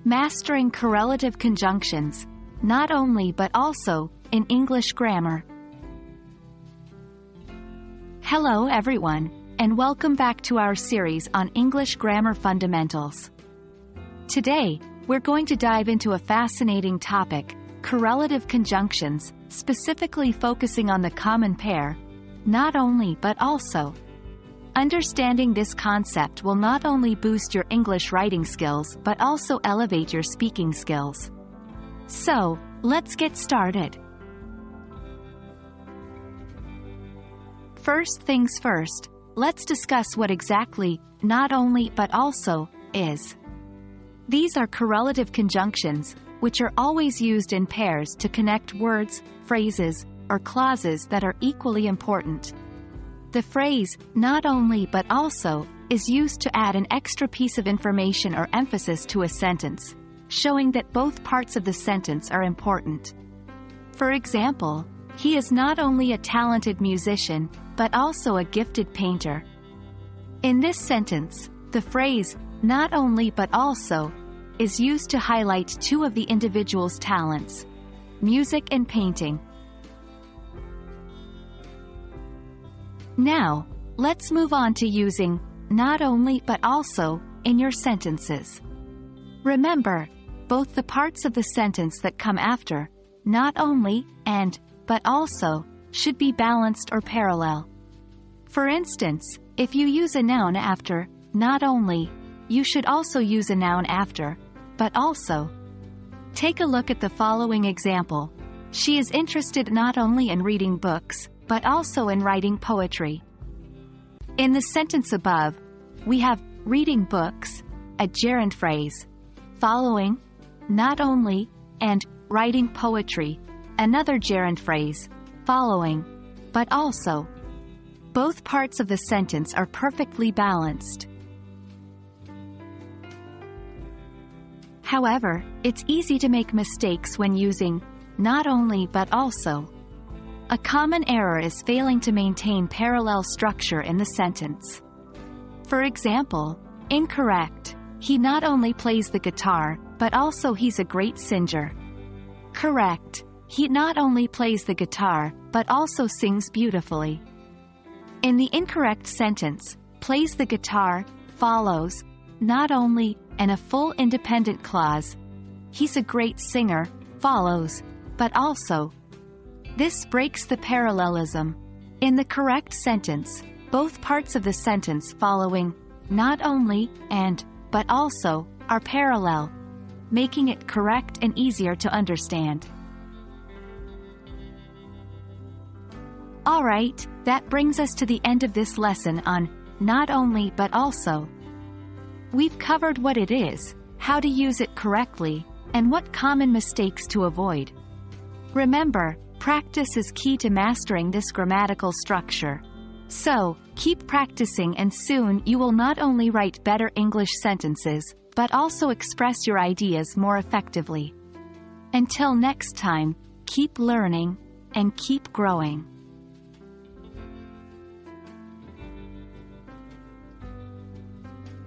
Mastering correlative conjunctions, not only but also, in English grammar. Hello everyone, and welcome back to our series on English grammar fundamentals. Today, we're going to dive into a fascinating topic, correlative conjunctions, specifically focusing on the common pair, not only but also. Understanding this concept will not only boost your English writing skills but also elevate your speaking skills. So, let's get started. First things first, let's discuss what exactly not only but also is. These are correlative conjunctions, which are always used in pairs to connect words, phrases, or clauses that are equally important. The phrase, not only but also, is used to add an extra piece of information or emphasis to a sentence, showing that both parts of the sentence are important. For example, he is not only a talented musician, but also a gifted painter. In this sentence, the phrase, not only but also, is used to highlight two of the individual's talents, music and painting. Now, let's move on to using not only but also in your sentences. Remember, both the parts of the sentence that come after not only and but also should be balanced or parallel. For instance, if you use a noun after not only, you should also use a noun after but also. Take a look at the following example. She is interested not only in reading books, but also in writing poetry. In the sentence above, we have reading books, a gerund phrase, following, not only, and writing poetry, another gerund phrase, following, but also. Both parts of the sentence are perfectly balanced. However, it's easy to make mistakes when using not only but also. A common error is failing to maintain parallel structure in the sentence. For example, incorrect, he not only plays the guitar, but also he's a great singer. Correct, he not only plays the guitar, but also sings beautifully. In the incorrect sentence, plays the guitar, follows, not only, and a full independent clause, he's a great singer, follows, but also. This breaks the parallelism. In the correct sentence, both parts of the sentence following not only and but also are parallel, making it correct and easier to understand. Alright, that brings us to the end of this lesson on not only but also. We've covered what it is, how to use it correctly, and what common mistakes to avoid. Remember, practice is key to mastering this grammatical structure. So, keep practicing and soon you will not only write better English sentences, but also express your ideas more effectively. Until next time, keep learning and keep growing.